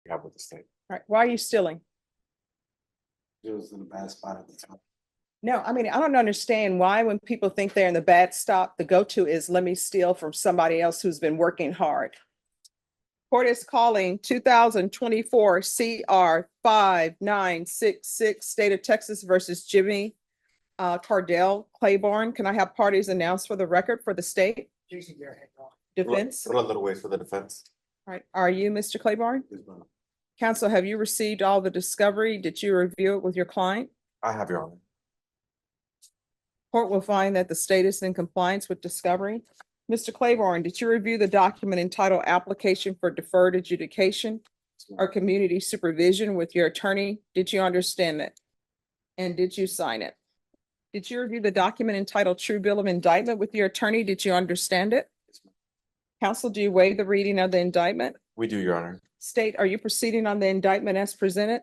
we have with the state. All right, why are you stealing? It was in a bad spot at the time. No, I mean, I don't understand why when people think they're in the bad stop, the go-to is let me steal from somebody else who's been working hard. Court is calling 2024 CR 5966, State of Texas versus Jimmy Cardell Claiborne. Can I have parties announced for the record for the state? Defense? Roll a little ways for the defense. All right, are you Mr. Claiborne? Yes, ma'am. Counsel, have you received all the discovery? Did you review it with your client? I have your honor. Court will find that the state is in compliance with discovery. Mr. Claiborne, did you review the document entitled Application for Deferred Adjudication or Community Supervision with your attorney? Did you understand it? And did you sign it? Did you review the document entitled True Bill of Indictment with your attorney? Did you understand it? Counsel, do you waive the reading of the indictment? We do, your honor. State, are you proceeding on the indictment as presented?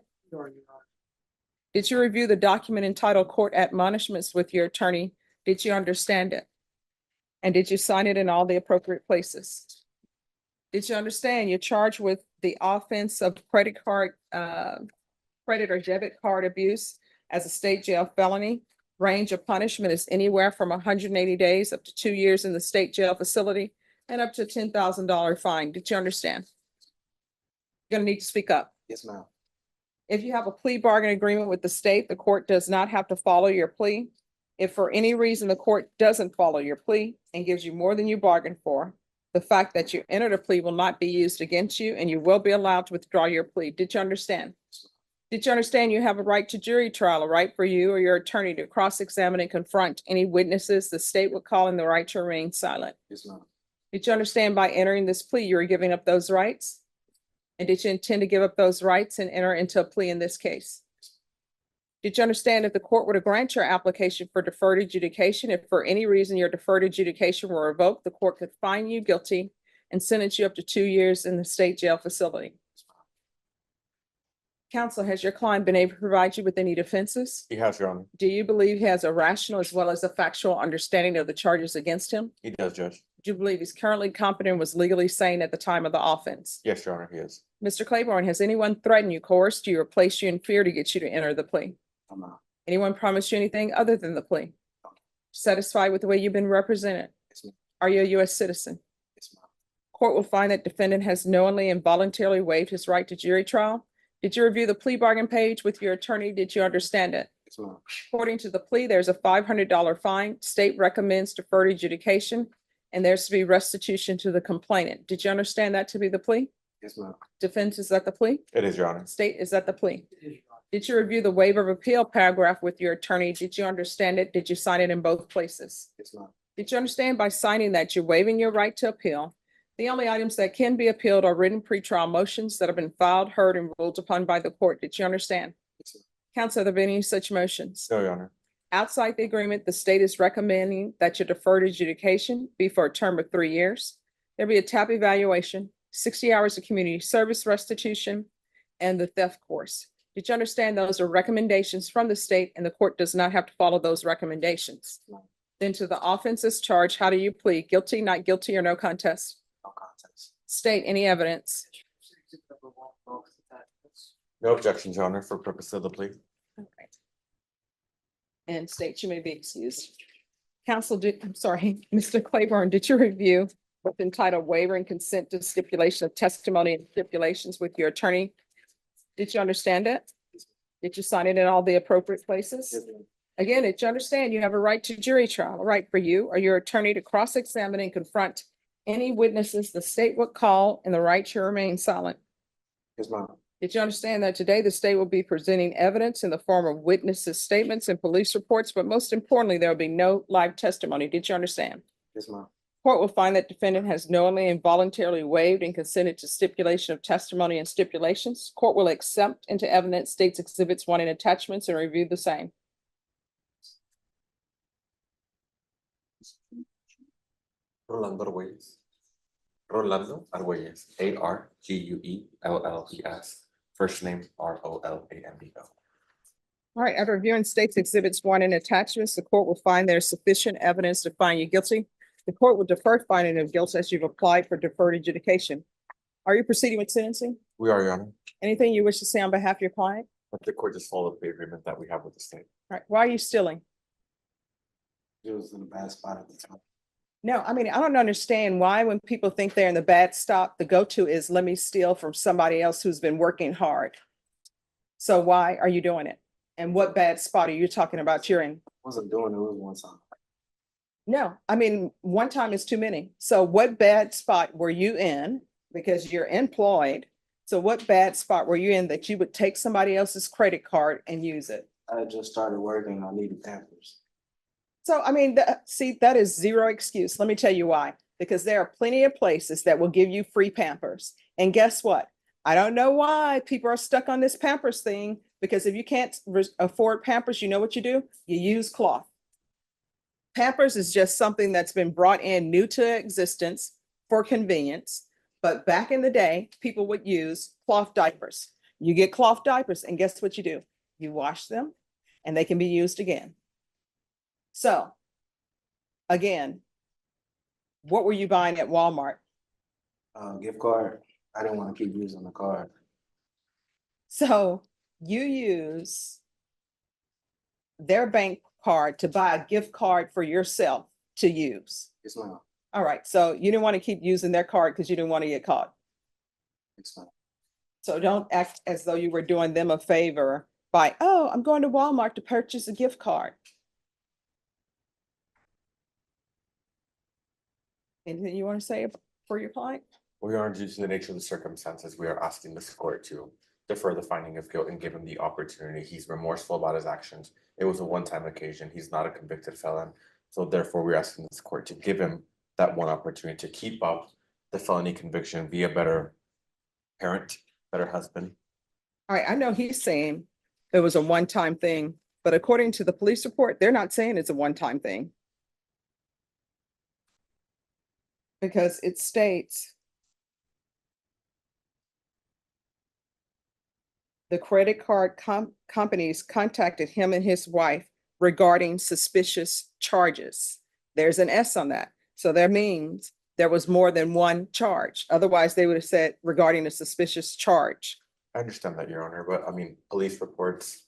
Did you review the document entitled Court Admonishments with your attorney? Did you understand it? And did you sign it in all the appropriate places? Did you understand you're charged with the offense of credit or debit card abuse as a state jail felony? Range of punishment is anywhere from 180 days up to 2 years in the state jail facility and up to $10,000 fine. Did you understand? You're gonna need to speak up. Yes, ma'am. If you have a plea bargain agreement with the state, the court does not have to follow your plea. If for any reason the court doesn't follow your plea and gives you more than you bargained for, the fact that you entered a plea will not be used against you and you will be allowed to withdraw your plea. Did you understand? Did you understand you have a right to jury trial, a right for you or your attorney to cross-examine and confront any witnesses the state would call in the right to remain silent? Yes, ma'am. Did you understand by entering this plea, you are giving up those rights? And did you intend to give up those rights and enter into a plea in this case? Did you understand if the court were to grant your application for deferred adjudication, if for any reason your deferred adjudication were revoked, the court could find you guilty and sentence you up to 2 years in the state jail facility? Counsel, has your client been able to provide you with any defenses? He has, your honor. Do you believe he has a rational as well as a factual understanding of the charges against him? He does, Judge. Do you believe he's currently competent and was legally sane at the time of the offense? Yes, your honor, he is. Mr. Claiborne, has anyone threatened you, coerced you, or placed you in fear to get you to enter the plea? I'm not. Anyone promised you anything other than the plea? Satisfied with the way you've been represented? Yes, ma'am. Are you a U.S. citizen? Yes, ma'am. Court will find that defendant has knowingly and voluntarily waived his right to jury trial. Did you review the plea bargain page with your attorney? Did you understand it? Yes, ma'am. According to the plea, there's a $500 fine. State recommends deferred adjudication, and there's to be restitution to the complainant. Did you understand that to be the plea? Yes, ma'am. Defense, is that the plea? It is, your honor. State, is that the plea? Did you review the waiver of appeal paragraph with your attorney? Did you understand it? Did you sign it in both places? Yes, ma'am. Did you understand by signing that you're waiving your right to appeal? The only items that can be appealed are written pretrial motions that have been filed, heard, and ruled upon by the court. Did you understand? Yes, ma'am. Counsel, have there been any such motions? No, your honor. Outside the agreement, the state is recommending that your deferred adjudication be for a term of 3 years. There'll be a TAP evaluation, 60 hours of community service restitution, and the theft course. Did you understand those are recommendations from the state and the court does not have to follow those recommendations? No. Then to the offenses charged, how do you plead? Guilty, not guilty, or no contest? No contest. State any evidence. No objections, your honor, for purpose of the plea. Okay. And state, you may be excused. Counsel, I'm sorry, Mr. Claiborne, did you review what's entitled waiver and consent to stipulation of testimony and stipulations with your attorney? Did you understand it? Did you sign it in all the appropriate places? Yes, ma'am. Again, did you understand you have a right to jury trial, a right for you or your attorney to cross-examine and confront any witnesses the state would call and the right to remain silent? Yes, ma'am. Did you understand that today the state will be presenting evidence in the form of witnesses' statements and police reports, but most importantly, there will be no live testimony? Did you understand? Yes, ma'am. Court will find that defendant has knowingly and voluntarily waived and consented to stipulation of testimony and stipulations. Court will accept into evidence states exhibits 1 and attachments and review the same. Rolando Arguelles. Rolando Arguelles. Arguelles. First name Rolambo. All right, after reviewing states exhibits 1 and attachments, the court will find there's sufficient evidence to find you guilty. The court will defer finding of guilt as you've applied for deferred adjudication. Are you proceeding with sentencing? We are, Your Honor, Anything you wish to say on behalf of your client? but the court just followed the agreement that we have with the state. All right, why are you stealing? It was in a bad spot at the time. No, I mean, I don't understand why when people think they're in the bad stop, the go-to is let me steal from somebody else who's been working hard. So why are you doing it? And what bad spot are you talking about you're in? I wasn't doing it, it was one time. No, I mean, one time is too many. So what bad spot were you in? Because you're employed. So what bad spot were you in that you would take somebody else's credit card and use it? I had just started working, I needed Pampers. So, I mean, see, that is zero excuse. Let me tell you why. Because there are plenty of places that will give you free Pampers. And guess what? I don't know why people are stuck on this Pampers thing, because if you can't afford Pampers, you know what you do? You use cloth. Pampers is just something that's been brought in new to existence for convenience. But back in the day, people would use cloth diapers. You get cloth diapers, and guess what you do? You wash them and they can be used again. So, again, what were you buying at Walmart? Gift card, I didn't want to keep using the card. So you use their bank card to buy a gift card for yourself to use. It's not, All right, so you didn't want to keep using their card because you didn't want to get caught. it's not. So don't act as though you were doing them a favor by, oh, I'm going to Walmart to purchase a gift card. Anything you want to say for your client? We are, due to the nature of the circumstances, we are asking this court to defer the finding of guilt and give him the opportunity. He's remorseful about his actions. It was a one-time occasion. He's not a convicted felon. So therefore, we're asking this court to give him that one opportunity to keep up the felony conviction, be a better parent, better husband. All right, I know he's saying it was a one-time thing, but according to the police report, they're not saying it's a one-time thing. Because it states the credit card companies contacted him and his wife regarding suspicious charges. There's an S on that. So that means there was more than one charge. Otherwise, they would have said regarding a suspicious charge. I understand that, Your Honor, but I mean, police reports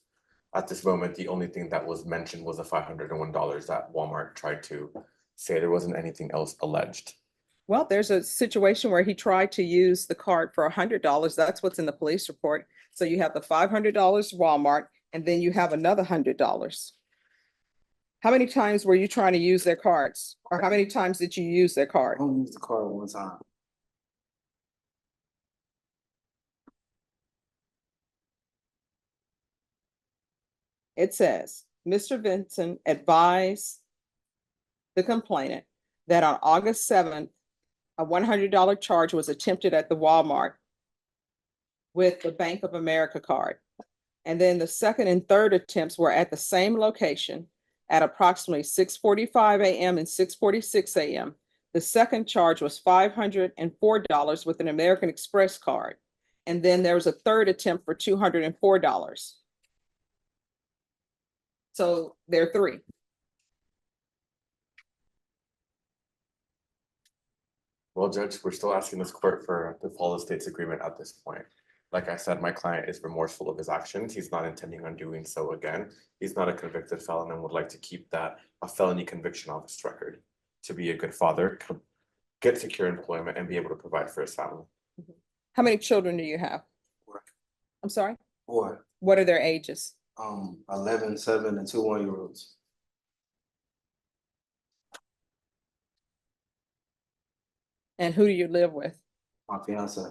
at this moment, the only thing that was mentioned was the $501 that Walmart tried to say. There wasn't anything else alleged. Well, there's a situation where he tried to use the card for $100. That's what's in the police report. So you have the $500 Walmart, and then you have another $100. How many times were you trying to use their cards? Or how many times did you use their I card? only used the card one time. It says, Mr. Vincent advised the complainant that on August 7th, a $100 charge was attempted at the Walmart with the Bank of America card. And then the second and third attempts were at the same location at approximately 6:45 a.m. and 6:46 a.m. The second charge was $504 with an American Express card. And then there was a third attempt for $204. So there are three. Well, Judge, we're still asking this court to follow the state's agreement at this point. Like I said, my client is remorseful of his actions. He's not intending on doing so again. He's not a convicted felon and would like to keep that a felony conviction off his record, to be a good father, get secure employment, and be able to provide for his family. How many children do you have? Four. I'm sorry? Four, What are their ages? 11, 7, and 2 1-year-olds. And who do you live with? My fiance.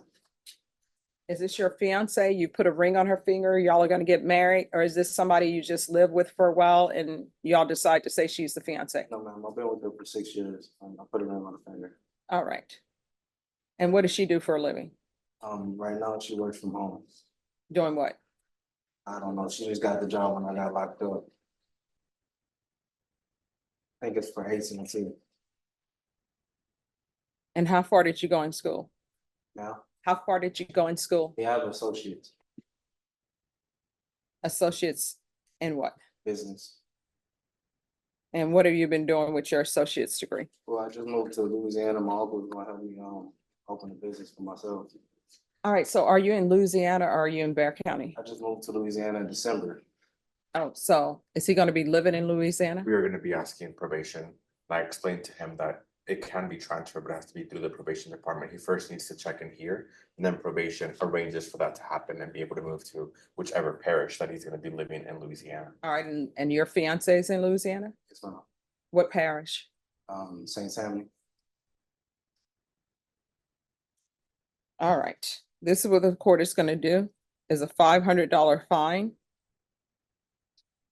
Is this your fiance? You put a ring on her finger, y'all are gonna get married? Or is this somebody you just live with for a while and y'all decide to say she's the fiance? No, ma'am, I've been with her for 6 years. I put a ring on her finger. All right. And what does she do for a living? Right now she works from home. Doing what? I don't know, she just got the job when I got locked up. I think it's for AT&T. And how far did you go in school? Now, How far did you go in school? we have associates, Associates in what? business. And what have you been doing with your associate's degree? Well, I just moved to Louisiana. My uncle was gonna help me open a business for myself. All right, so are you in Louisiana or are you in Bear County? I just moved to Louisiana in December. Oh, so is he gonna be living in Louisiana? We are gonna be asking probation. And I explained to him that it can be transferred, but it has to be through the probation department. He first needs to check in here, and then probation arranges for that to happen and be able to move to whichever parish that he's gonna be living in Louisiana. All right, and your fiance is in Louisiana? It's my What parish? St. Samuel. All right, this is what the court is gonna do, is a $500 fine.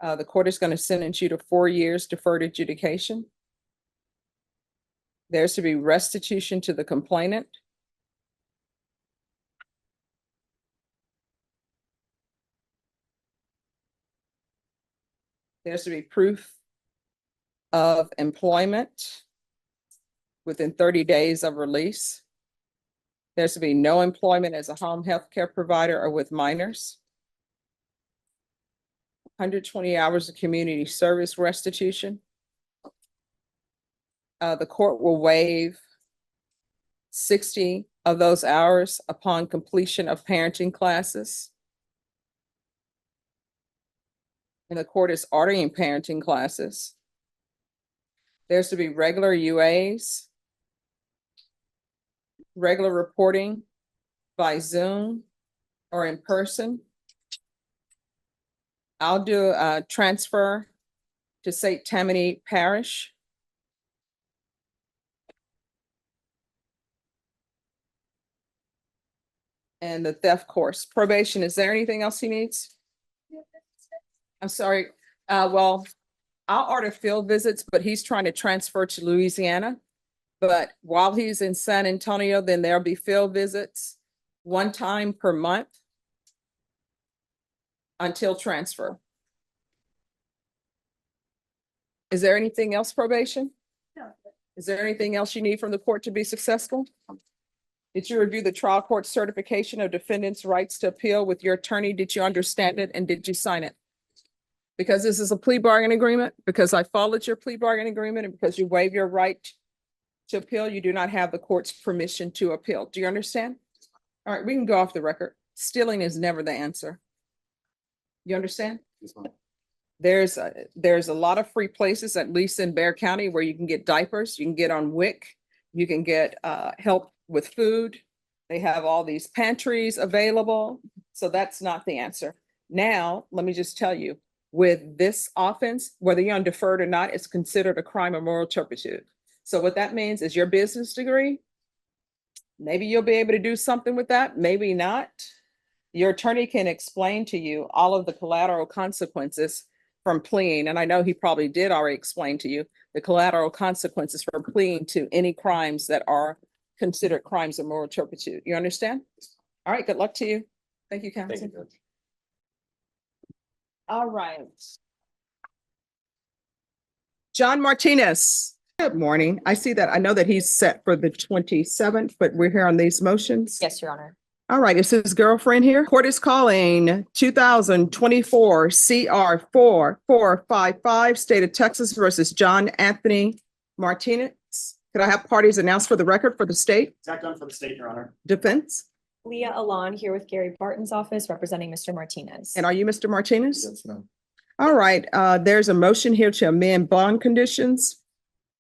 The court is gonna sentence you to 4 years deferred adjudication. There's to be restitution to the complainant. There's to be proof of employment within 30 days of release. There's to be no employment as a home health care provider or with minors. 120 hours of community service restitution. The court will waive 60 of those hours upon completion of parenting classes. And the court is ordering parenting classes. There's to be regular UAs, regular reporting by Zoom or in person. I'll do a transfer to St. Tammany Parish. And the theft course. Probation, is there anything else he needs? I'm sorry, well, I'll order field visits, but he's trying to transfer to Louisiana. But while he's in San Antonio, then there'll be field visits 1 time per month until transfer. Is there anything else, probation? No. Is there anything else you need from the court to be successful? Did you review the trial court certification of defendant's rights to appeal with your attorney? Did you understand it and did you sign it? Because this is a plea bargain agreement, because I followed your plea bargain agreement, and because you waive your right to appeal, you do not have the court's permission to appeal. Do you understand? All right, we can go off the record. Stealing is never the answer. You understand? It's my There's a lot of free places, at least in Bear County, where you can get diapers, you can get on WIC, you can get help with food. They have all these pantries available, so that's not the answer. Now, let me just tell you, with this offense, whether you're on deferred or not, it's considered a crime of moral turpitude. So what that means is your business degree, maybe you'll be able to do something with that, maybe not. Your attorney can explain to you all of the collateral consequences from pleading, and I know he probably did already explain to you the collateral consequences for pleading to any crimes that are considered crimes of moral turpitude. You understand? All right, good luck to you. Thank you, Thank you, counsel. Judge. All right. John Martinez, good morning. I see that, I know that he's set for the 27th, but we're here on these motions. Yes, Your Honor. All right, is his girlfriend here? Court is calling 2024 CR 4455, State of Texas versus John Anthony Martinez. Could I have parties announced for the record for the state Zach Dunn for the state, Your Honor. defense? Leah Alon here with Gary Barton's office representing Mr. Martinez. And are you Mr. Martinez? Yes, ma'am. All right, there's a motion here to amend bond conditions.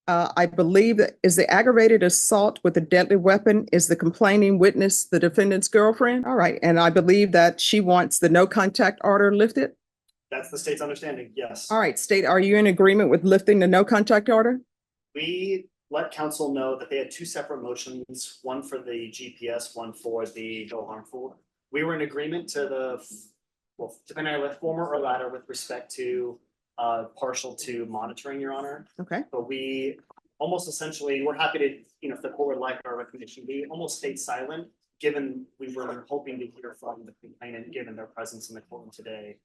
I believe that is the aggravated assault with a deadly weapon is the complaining witness, the defendant's girlfriend. All right, and I believe that she wants the no contact order lifted. That's the state's understanding, yes. All right, state, are you in agreement with lifting the no contact order? We let council know that they had 2 separate motions, one for the GPS, one for the no harmful. We were in agreement to well, depending on the former or latter with respect to partial to monitoring, Your Honor. Okay, But we almost essentially, we're happy to, if the court would like our recommendation, we almost stayed silent, given we were hoping to hear from the complainant, given their presence in the courtroom today.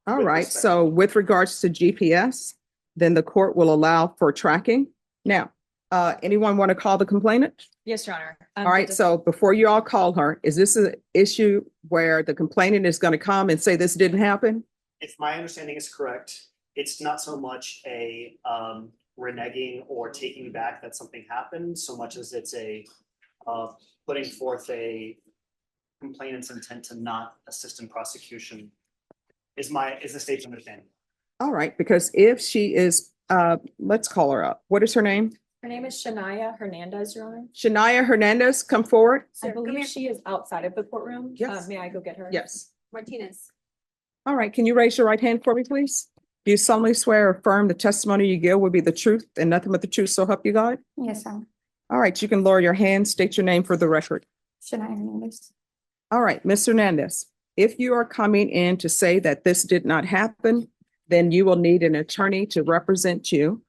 all With right, respect- so with regards to GPS, then the court will allow for tracking. Now, anyone want to call the complainant? Yes, Your Honor. All right, so before you all call her, is this an issue where the complainant is going to come and say this didn't happen? If my understanding is correct, it's not so much a reneging or taking back that something happened, so much as it's a putting forth a complainant's intent to not assist in prosecution is the state's understanding. All right, because if she is, let's call her up. What is her name? Her name is Shania Hernandez, Your Honor. Shania Hernandez, come forward. I believe she is outside of the courtroom. Yes. May I go get her? Yes. Martinez. All right, can you raise your right hand for me, please? Do you solemnly swear or affirm the testimony you give will be the truth and nothing but the truth, so help you God? Yes, sir. All right, you can lower your hand, state your name for the record. Shania Hernandez. All right, Ms. Hernandez, if you are coming in to say that this did not happen, then you will need an attorney to represent you.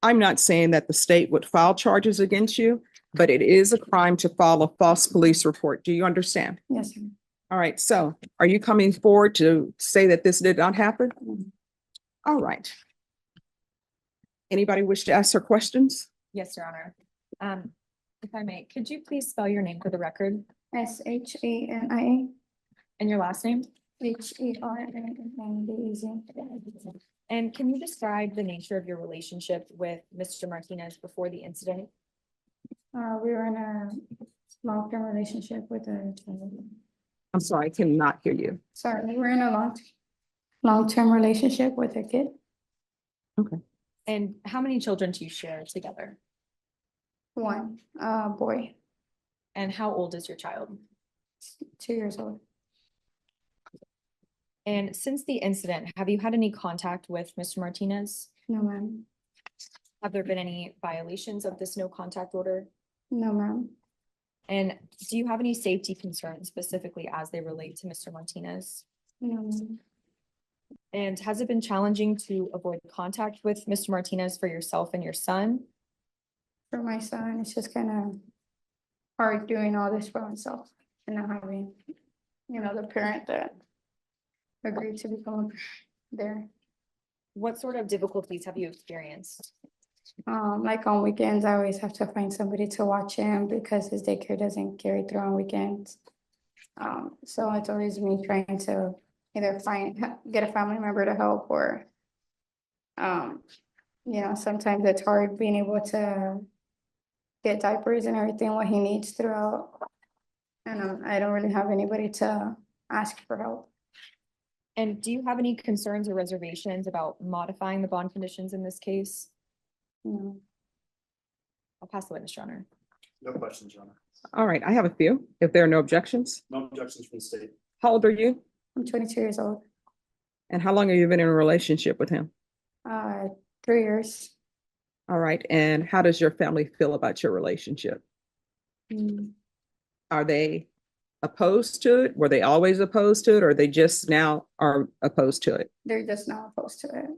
I'm not saying that the state would file charges against you, but it is a crime to file a false police report. Do you understand? Yes, sir. All right, so are you coming forward to say that this did not happen? All right. Anybody wish to ask her questions? Yes, Your Honor. If I may, could you please spell your name for the record SHANIA and your last name? HERNANDEZ. And can you describe the nature of your relationship with Mr. Martinez before the incident? We were in a long-term relationship with I'm sorry, I cannot hear you. we were in a long-term relationship with a kid, And how many children do you share together? one, boy, And how old is your child? 2 years old. And since the incident, have you had any contact with Mr. Martinez? No, ma'am. Have there been any violations of this no contact order? No, ma'am. And do you have any safety concerns specifically as they relate to Mr. Martinez? No, ma'am. And has it been challenging to avoid contact with Mr. Martinez for yourself and your son? For my son, it's just kind of hard doing all this for myself and not having, the parent that agreed to become there. What sort of difficulties have you experienced? Like on weekends, I always have to find somebody to watch him because his daycare doesn't carry through on weekends. So it's always me trying to either get a family member to help or, sometimes it's hard being able to get diapers and everything, what he needs throughout. And I don't really have anybody to ask for help. And do you have any concerns or reservations about modifying the bond conditions in this case? No. I'll pass the witness, Your Honor. No questions, Your Honor. All right, I have a few, if there are no objections. No objections from the state. How old are you? I'm 22 years old. And how long have you been in a relationship with him? 3 years. All right, and how does your family feel about your relationship? Mm, Are they opposed to it? Were they always opposed to it, or they just now are opposed to it? They're just not opposed to it.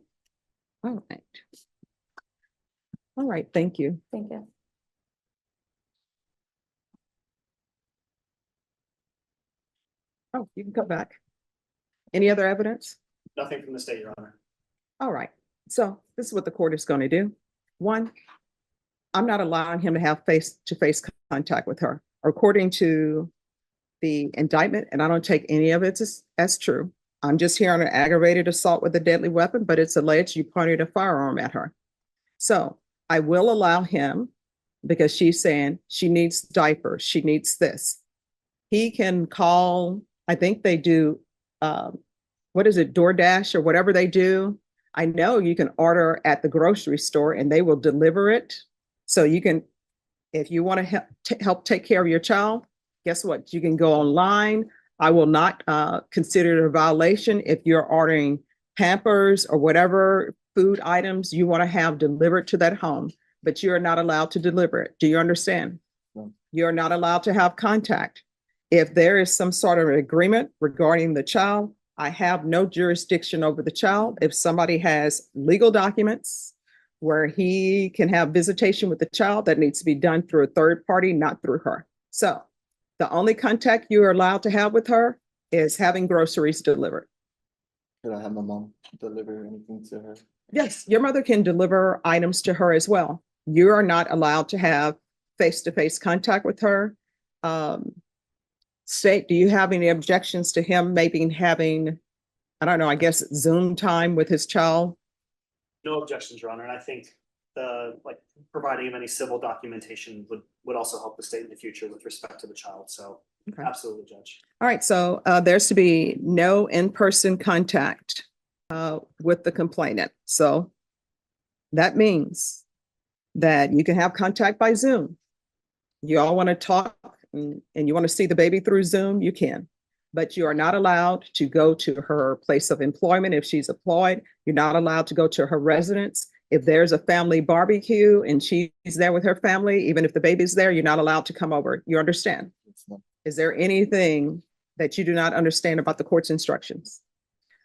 All right. All right, thank you. Thank you. Oh, you can come back. Any other evidence? Nothing from the state, Your Honor. All right, so this is what the court is going to do. One, I'm not allowing him to have face-to-face contact with her. According to the indictment, and I don't take any of it as true. I'm just here on an aggravated assault with a deadly weapon, but it's alleged you pointed a firearm at her. So I will allow him, because she's saying she needs diapers, she needs this. He can call, I think they do, what is it, DoorDash or whatever they do. I know you can order at the grocery store and they will deliver it. So you can, if you want to help take care of your child, guess what? You can go online. I will not consider it a violation if you're ordering Pampers or whatever food items you want to have delivered to that home, but you are not allowed to deliver it. Do you understand? No. You're not allowed to have contact. If there is some sort of agreement regarding the child, I have no jurisdiction over the child. If somebody has legal documents where he can have visitation with the child, that needs to be done through a third party, not through her. So the only contact you are allowed to have with her is having groceries delivered. Could I have my mom deliver anything to her? Yes, your mother can deliver items to her as well. You are not allowed to have face-to-face contact with her. State, do you have any objections to him maybe having, I don't know, I guess Zoom time with his child? No objections, Your Honor, and I think providing him any civil documentation would also help the state in the future with respect to the child, so Okay. Absolutely, Judge. All right, so there's to be no in-person contact with the complainant. So that means that you can have contact by Zoom. You all want to talk and you want to see the baby through Zoom, you can. But you are not allowed to go to her place of employment if she's employed. You're not allowed to go to her residence. If there's a family barbecue and she's there with her family, even if the baby's there, you're not allowed to come over. You understand? Is there anything that you do not understand about the court's instructions?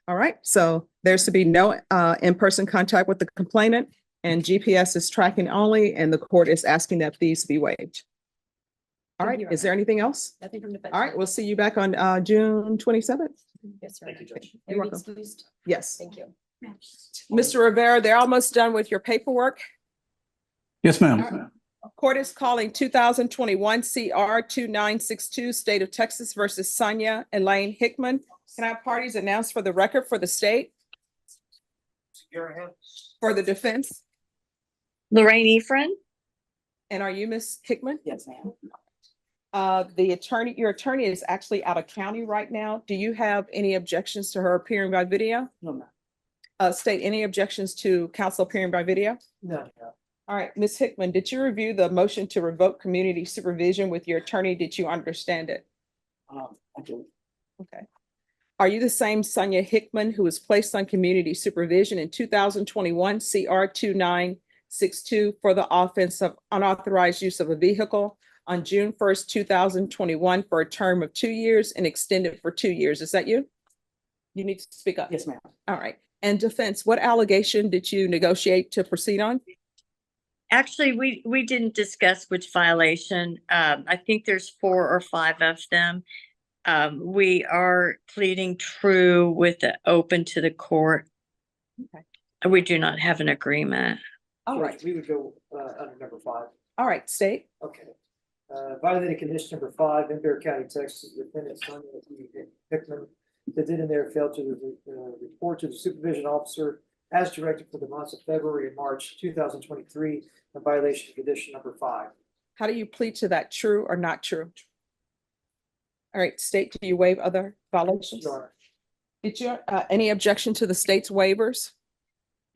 All right, so there's to be no in-person contact with the complainant, and GPS is tracking only, and the court is asking that fees be waived. All right, is there anything else? Nothing from the. All right, we'll see you back on June 27th. Yes, sir. Thank you, Judge. You're Everything's welcome. excused. Yes. Thank you. Mr. Rivera, they're almost done with your paperwork. Yes, ma'am. Court is calling 2021 CR 2962, State of Texas versus Sonia Elaine Hickman. Can I have parties announced for the record for the state? For the defense? Lorraine Efron? And are you Miss Hickman? Yes, ma'am. The attorney, your attorney is actually out of county right now. Do you have any objections to her appearing by video? No, ma'am. State any objections to counsel appearing by video? No, All right, Ms. Hickman, did you review the motion to revoke community supervision with your attorney? Did you understand it? I do. Okay. Are you the same Sonia Hickman who was placed on community supervision in 2021 CR 2962 for the offense of unauthorized use of a vehicle on June 1st, 2021 for a term of 2 years and extended for 2 years? Is that you? You need to speak up. Yes, ma'am. All right. And defense, what allegation did you negotiate to proceed on? Actually, we didn't discuss which violation. I think there's 4 or 5 of them. We are pleading true with the open to the court. Okay. We do not have an agreement. All right. We would go under number 5. All right, state. Okay. Violating condition number 5 in Bear County, Texas, defendant Sonia Hickman, that did in there failed to report to the supervision officer as directed for the months of February and March 2023 in violation of condition number 5. How do you plead to that? True or not true? All right, state, do you waive other violations? Your Honor. Did you, any objection to the state's waivers?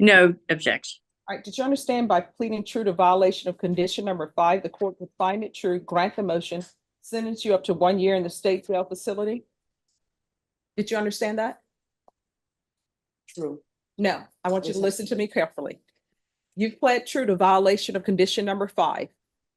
No objection. All right, did you understand by pleading true to violation of condition number 5, the court would find it true, grant the motion, sentence you up to 1 year in the state jail facility? Did you understand that? True. No, I want you to Yes, listen to me carefully. You've pled true to violation of condition number 5.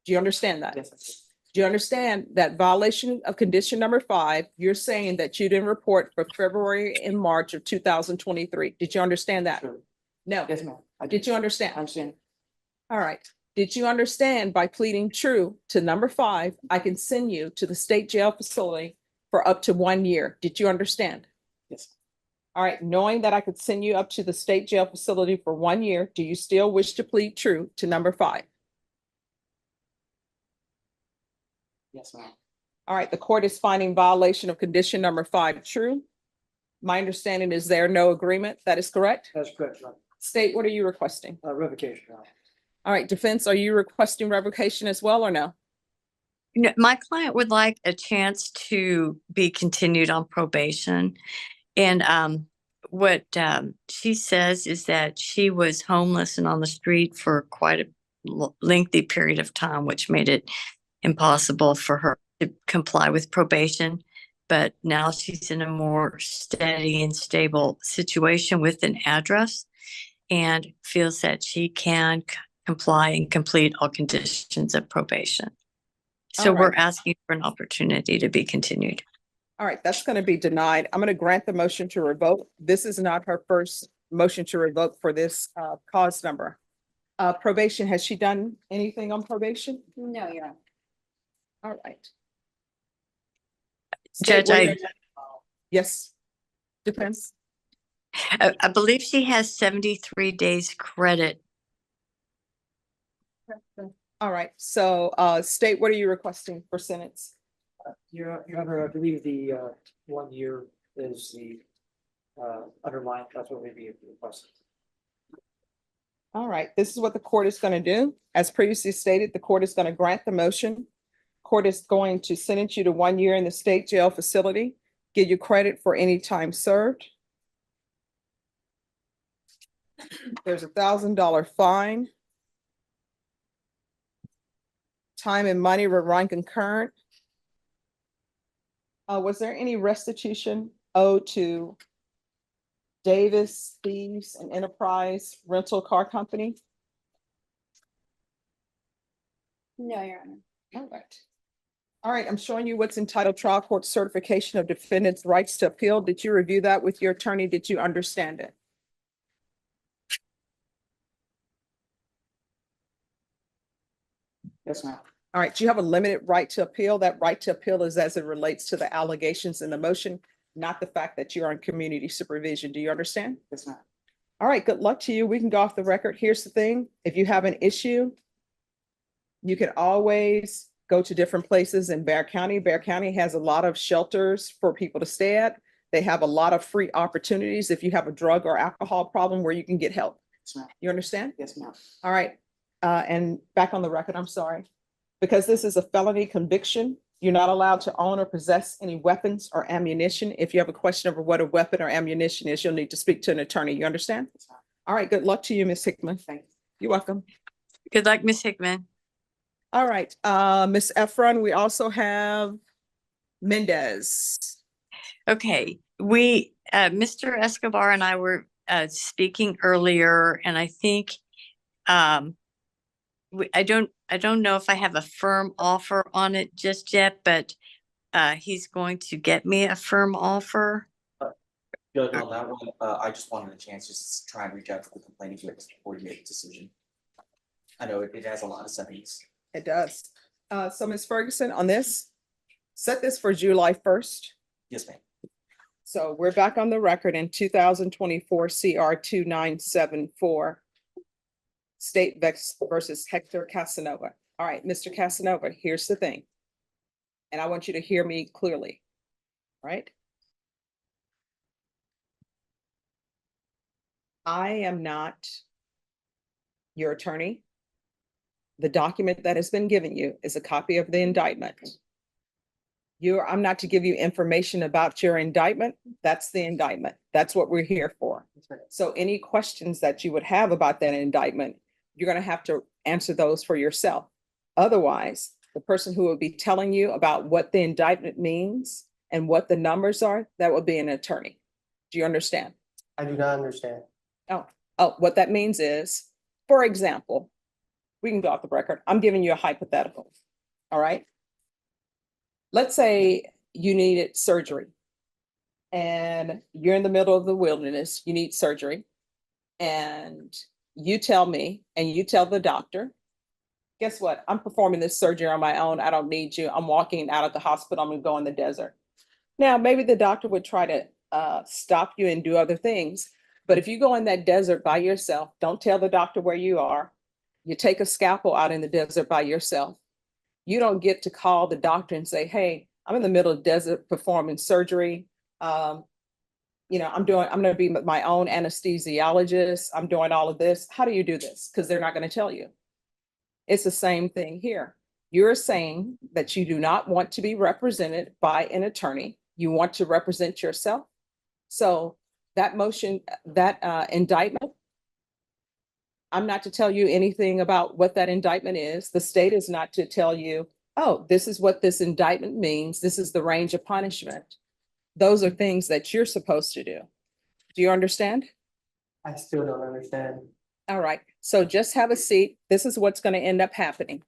Do you understand that? Yes, I do. Do you understand that violation of condition number 5, you're saying that you didn't report for February and March of 2023? Did you understand that? True. No. Yes, ma'am. I do. Did you understand? I understand. All right. Did you understand by pleading true to number 5, I can send you to the state jail facility for up to 1 year? Did you understand? Yes. All right. Knowing that I could send you up to the state jail facility for 1 year, do you still wish to plead true to number 5? Yes, ma'am. All right. The court is finding violation of condition number 5 true. My understanding is there no agreement. That is correct. That's correct, Your Honor. State, what are you requesting? Revocation, Your Honor. All right. Defense, are you requesting revocation as well or no? No, my client would like a chance to be continued on probation. And what she says is that she was homeless and on the street for quite a lengthy period of time, which made it impossible for her to comply with probation. But now she's in a more steady and stable situation with an address and feels that she can comply and complete all conditions of probation. So All right. we're asking for an opportunity to be continued. All right, that's going to be denied. I'm going to grant the motion to revoke. This is not her first motion to revoke for this cause number. Probation, has she done anything on probation? No, Your Honor. All right. Judge, State, what do you- Yes. Defense? I believe she has 73 days credit. All right, so state, what are you requesting for sentence? Your Honor, I believe the 1 year is the underlying, that's what we'd be requesting. All right, this is what the court is going to do. As previously stated, the court is going to grant the motion Court is going to sentence you to 1 year in the state jail facility, give you credit for any time served. There's a $1,000 fine. Time and money will run concurrent. Was there any restitution owed to Davis Thieves and Enterprise Rental Car Company? No, Your Honor. All right. All right, I'm showing you what's entitled Trial Court Certification of Defendant's Rights to Appeal. Did you review that with your attorney? Did you understand it? Yes, ma'am. All right, you have a limited right to appeal. That right to appeal is as it relates to the allegations in the motion, not the fact that you're on community supervision. Do you understand? Yes, ma'am. All right, good luck to you. We can go off the record. Here's the thing. If you have an issue, you can always go to different places in Bear County. Bear County has a lot of shelters for people to stay at. They have a lot of free opportunities if you have a drug or alcohol problem where you can get help. Yes, ma'am. You understand? Yes, ma'am. All right. And back on the record, I'm sorry. Because this is a felony conviction, you're not allowed to own or possess any weapons or ammunition. If you have a question over what a weapon or ammunition is, you'll need to speak to an attorney. You understand? Yes, ma'am. All right. Good luck to you, Ms. Hickman. Thank you. You're welcome. Good luck, Miss Hickman. All right. Ms. Efron, we also have Mendez. Okay, Mr. Escobar and I were speaking earlier, and I think I don't know if I have a firm offer on it just yet, but he's going to get me a firm offer. Judge, on that one, I just wanted a chance just to try and reach out to the complaining witness before you make a decision. I know it has a lot of settings. It does. So Ms. Ferguson, on this, set this for July 1st. Yes, ma'am. So we're back on the record in 2024 CR 2974. State versus Hector Casanova. All right, Mr. Casanova, here's the thing. And I want you to hear me clearly, right? I am not your attorney. The document that has been given you is a copy of the indictment. I'm not to give you information about your indictment. That's the indictment. That's what we're here for. So any questions that you would have about that indictment, you're going to have to answer those for yourself. Otherwise, the person who will be telling you about what the indictment means and what the numbers are, that will be an attorney. Do you understand? I do not understand. Oh, what that means is, for example, we can go off the record. I'm giving you a hypothetical. All right. Let's say you needed surgery and you're in the middle of the wilderness, you need surgery, and you tell me and you tell the doctor, guess what? I'm performing this surgery on my own. I don't need you. I'm walking out of the hospital. I'm going to go in the desert. Now, maybe the doctor would try to stop you and do other things. But if you go in that desert by yourself, don't tell the doctor where you are. You take a scalpel out in the desert by yourself. You don't get to call the doctor and say, hey, I'm in the middle of the desert performing surgery. I'm going to be my own anesthesiologist. I'm doing all of this. How do you do this? Because they're not going to tell you. It's the same thing here. You're saying that you do not want to be represented by an attorney. You want to represent yourself. So that motion, that indictment, I'm not to tell you anything about what that indictment is. The state is not to tell you, oh, this is what this indictment means. This is the range of punishment. Those are things that you're supposed to do. Do you understand? I still don't understand. All right. So just have a seat. This is what's going to end up happening.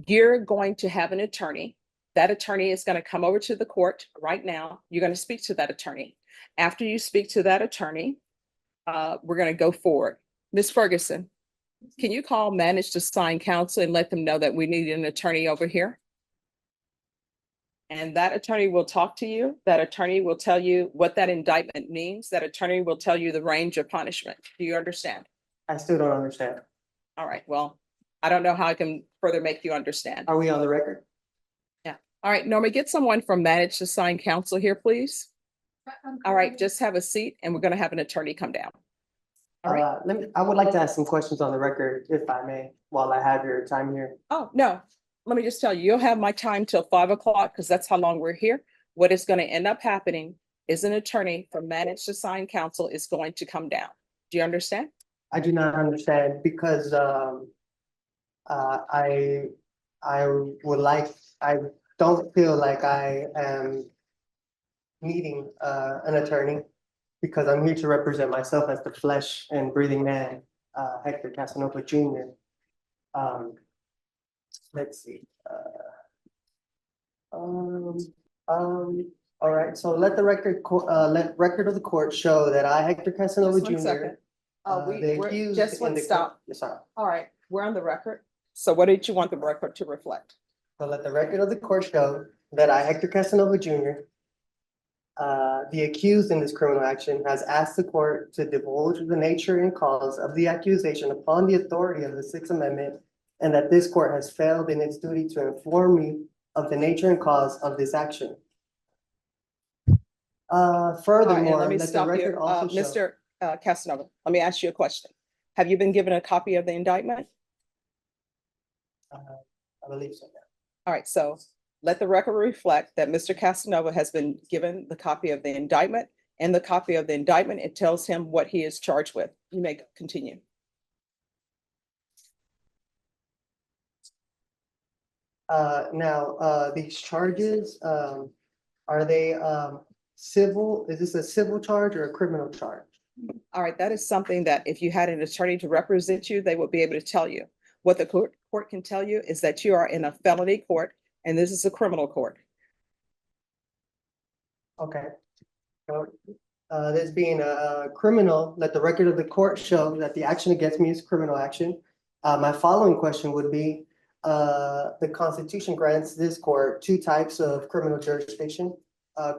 You're going to have an attorney. That attorney is going to come over to the court right now. You're going to speak to that attorney. After you speak to that attorney, we're going to go forward. Ms. Ferguson, can you call manage to sign counsel and let them know that we need an attorney over here? And that attorney will talk to you. That attorney will tell you what that indictment means. That attorney will tell you the range of punishment. Do you understand? I still don't understand. All right. Well, I don't know how I can further make you understand. Are we on the record? Yeah. All right. Norma, get someone from manage to sign counsel here, please. All right. Just have a seat and we're going to have an attorney come down. All right. I would like to ask some questions on the record, if I may, while I have your time here. Oh, no. let me just tell you, you'll have my time till 5 o'clock because that's how long we're here. What is going to end up happening is an attorney from managed assigned counsel is going to come down. Do you understand? I do not understand because I would like, I don't feel like I am needing an attorney because I'm here to represent myself as the flesh and breathing man, Hector Casanova Jr. Let's see. All right, so let the record of the court show that I, Hector Casanova Just one Jr. second. The accused Just in the stop. Yes, sir. All right, we're on the record. So what did you want the record to reflect? So let the record of the court show that I, Hector Casanova Jr., the accused in this criminal action, has asked the court to divulge the nature and cause of the accusation upon the authority of the Sixth Amendment, and that this court has failed in its duty to inform me of the nature and cause of this action. All right, and Furthermore, let me let the stop you. record also show. Mr. Casanova, let me ask you a question. Have you been given a copy of the indictment? I believe so, yeah. All right, so let the record reflect that Mr. Casanova has been given the copy of the indictment. And the copy of the indictment, it tells him what he is charged with. You may continue. Now, these charges, are they civil? Is this a civil charge or a criminal charge? All right, that is something that if you had an attorney to represent you, they would be able to tell you. What the court can tell you is that you are in a felony court and this is a criminal court. Okay. So, this being a criminal, let the record of the court show that the action against me is criminal action. My following question would be, the Constitution grants this court two types of criminal jurisdiction.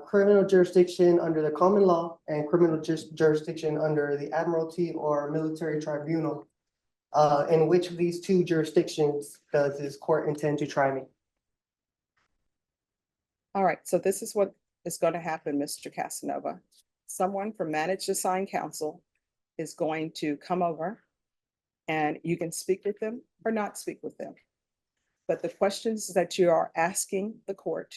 Criminal jurisdiction under the common law and criminal jurisdiction under the admiralty or military tribunal. In which of these two jurisdictions does this court intend to try me? All right, so this is what is going to happen, Mr. Casanova. Someone from managed assigned counsel is going to come over and you can speak with them or not speak with them. But the questions that you are asking the court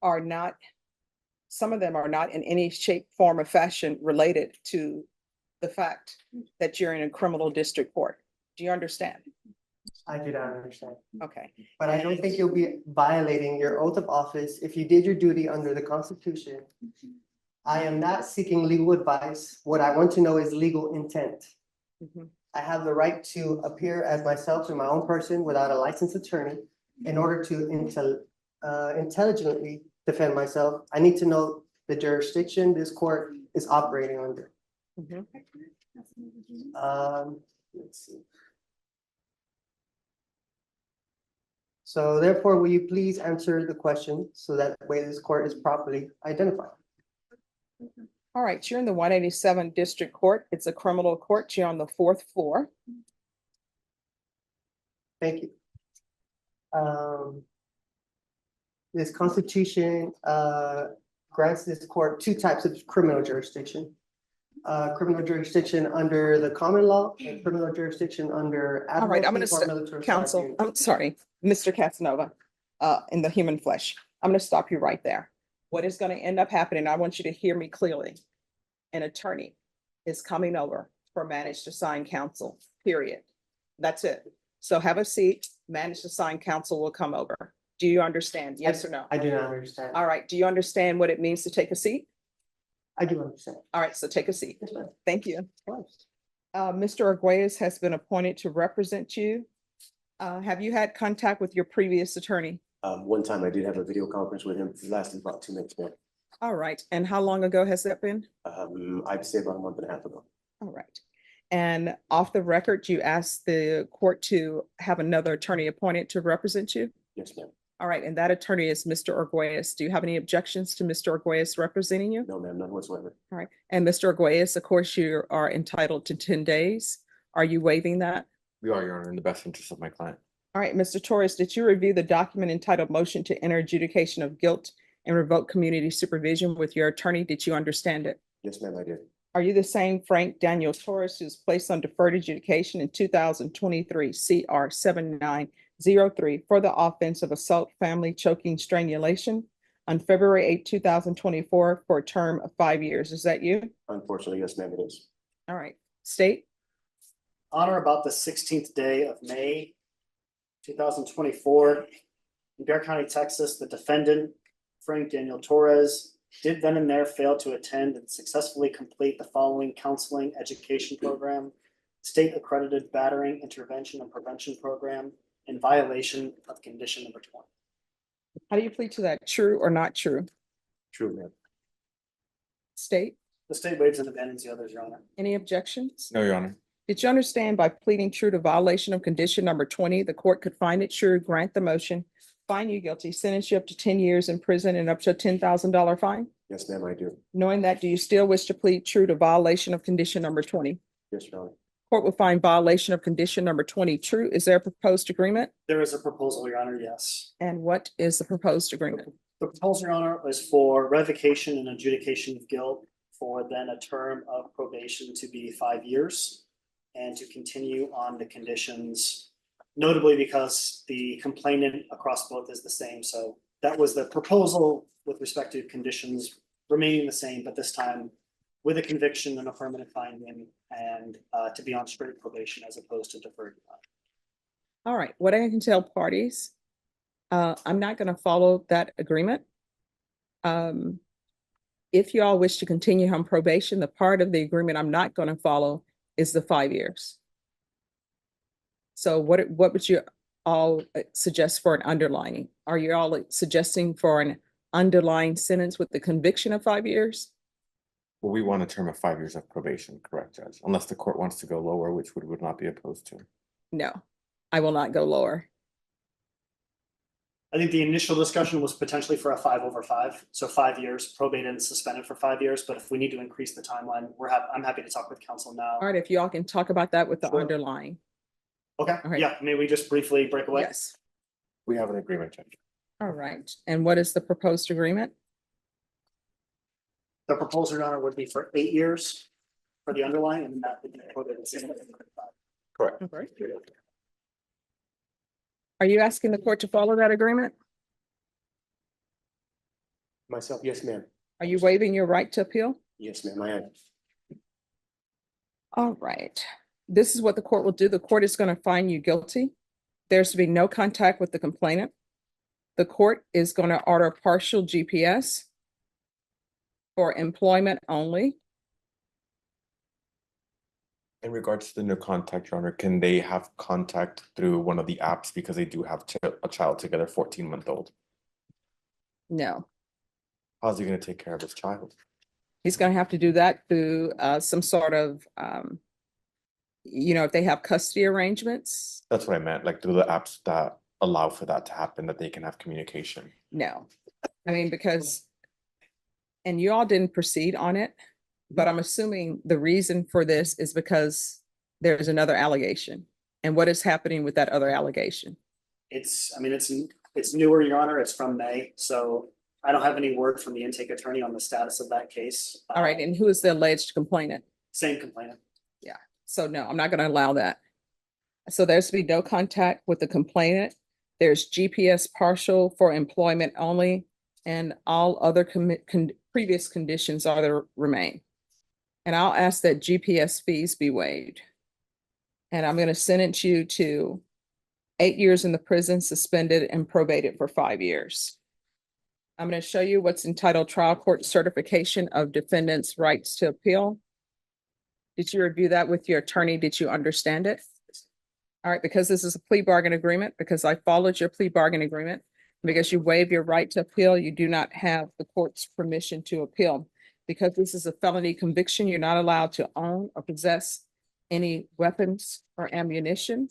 are not, some of them are not in any shape, form, or fashion related to the fact that you're in a criminal district court. Do you understand? I do not understand. Okay. But I don't think you'll be violating your oath of office if you did your duty under the Constitution. I am not seeking legal advice. What I want to know is legal intent. Mhm. I have the right to appear as myself in my own person without a licensed attorney. In order to intelligently defend myself, I need to know the jurisdiction this court is operating under. Mhm. Let's see. So therefore, will you please answer the question so that way this court is properly identified? All right, you're in the 187 District Court. It's a criminal court. You're on the 4th floor. Thank you. This Constitution grants this court two types of criminal jurisdiction. Criminal jurisdiction under the common law and criminal jurisdiction under. All right, I'm gonna admiralty or military Counsel, tribunal. I'm sorry, Mr. Casanova, in the human flesh. I'm gonna stop you right there. What is gonna end up happening, I want you to hear me clearly. An attorney is coming over for managed assigned counsel, period. That's it. So have a seat, managed assigned counsel will come over. Do you understand? Yes or no? I do not understand. All right, do you understand what it means to take a seat? I do understand. All right, so take a seat. Yes, ma'am. Thank you. Mr. Arguelles has been appointed to represent you. Have you had contact with your previous attorney? One time I did have a video conference with him. It lasted about 2 minutes more. All right, and how long ago has that been? I'd say about a month and a half ago. All right. And off the record, you asked the court to have another attorney appointed to represent you? Yes, ma'am. All right, and that attorney is Mr. Arguelles. Do you have any objections to Mr. Arguelles representing you? No, ma'am, none whatsoever. All right, and Mr. Arguelles, of course, you are entitled to 10 days. Are you waiving that? We are, Your Honor, in the best interest of my client. All right, Mr. Torres, did you review the document entitled Motion to Enter Adjudication of Guilt and Revoke Community Supervision with your attorney? Did you understand it? Yes, ma'am, I did. Are you the same Frank Daniel Torres who was placed on deferred adjudication in 2023 CR 7903 for the offense of assault, family choking, strangulation on February 8, 2024 for a term of 5 years? Is that you? Unfortunately, yes, ma'am, it is. All right. State? On or about the 16th day of May, 2024, in Bear County, Texas, the defendant, Frank Daniel Torres, did then and there fail to attend and successfully complete the following counseling education program, state accredited battering intervention and prevention program in violation of condition number 20. How do you plead to that? True or not true? True, ma'am. State? The state waives and abandons the others, Your Honor. Any objections? No, Your Honor. Did you understand by pleading true to violation of condition number 20, the court could find it true, grant the motion, find you guilty, sentence you up to 10 years in prison and up to a $10,000 fine? Yes, ma'am, I do. Knowing that, do you still wish to plead true to violation of condition number 20? Yes, Your Honor. Court will find violation of condition number 20 true. Is there a proposed agreement? There is a proposal, Your Honor, yes. And what is the proposed agreement? The proposal, Your Honor, is for revocation and adjudication of guilt for then a term of probation to be 5 years and to continue on the conditions, notably because the complainant across both is the same. So that was the proposal with respect to conditions remaining the same, but this time with a conviction and a permanent finding and to be on straight probation as opposed to deferred. All right, what I can tell parties, I'm not going to follow that agreement. If you all wish to continue on probation, the part of the agreement I'm not going to follow is the 5 years. So what would you all suggest for an underlining? Are you all suggesting for an underlying sentence with the conviction of 5 years? Well, we want a term of 5 years of probation, correct, Judge? Unless the court wants to go lower, which we would not be opposed to. No, I will not go lower. I think the initial discussion was potentially for a 5/5, so 5 years, probated and suspended for 5 years. But if we need to increase the timeline, I'm happy to talk with counsel now. All right, if y'all can talk about that with the Sure. underlying. Okay, All right. yeah, may we just briefly break away? Yes. We have an agreement, Judge. All right. And what is the proposed agreement? The proposal, Your Honor, would be for 8 years for the underlying and that would be probated and suspended for 5. Correct. All right. Are you asking the court to follow that agreement? Myself, yes, ma'am. Are you waiving your right to appeal? Yes, ma'am, I am. All right. This is what the court will do. The court is going to find you guilty. There's to be no contact with the complainant. The court is going to order partial GPS for employment only. In regards to the no contact, Your Honor, can they have contact through one of the apps because they do have a child together, 14-month-old? No, How's he going to take care of his child? he's going to have to do that through some sort of, if they have custody arrangements. That's what I meant, like through the apps that allow for that to happen, that they can have communication. No, I mean, because, and you all didn't proceed on it, but I'm assuming the reason for this is because there's another allegation. And what is happening with that other allegation? It's newer, Your Honor. It's from May, so I don't have any word from the intake attorney on the status of that case. All right, and who is the alleged complainant? Same complainant. So no, I'm not going to allow that. So there's to be no contact with the complainant. There's GPS partial for employment only, and all other previous conditions are to remain. And I'll ask that GPS fees be waived. And I'm going to sentence you to 8 years in the prison, suspended and probated for 5 years. I'm going to show you what's entitled Trial Court Certification of Defendant's Rights to Appeal. Did you review that with your attorney? Did you understand it? All right, because this is a plea bargain agreement, because I followed your plea bargain agreement, because you waive your right to appeal, you do not have the court's permission to appeal. Because this is a felony conviction, you're not allowed to own or possess any weapons or ammunition.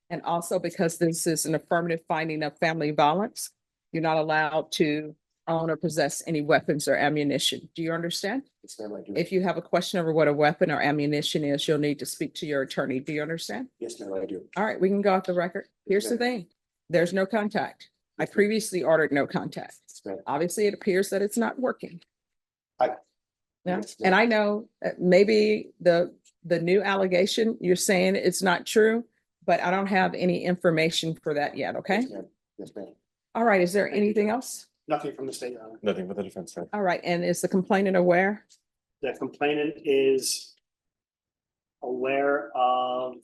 And also because this is an affirmative finding of family violence, you're not allowed to own or possess any weapons or ammunition. Do you understand? Yes, ma'am, I do. If you have a question over what a weapon or ammunition is, you'll need to speak to your attorney. Do you understand? Yes, ma'am, I do. All right, we can go off the record. Here's the thing. There's no contact. I previously ordered no contact. Yes, ma'am. Obviously, it appears that it's not working. Yeah, Yes, and ma'am. I know that maybe the new allegation, you're saying it's not true, but I don't have any information for that yet, okay? Yes, ma'am. Yes, ma'am. All right, is there anything else? Nothing from the state, Your Honor. Nothing but the defense side. All right, and is the complainant aware? The complainant is aware of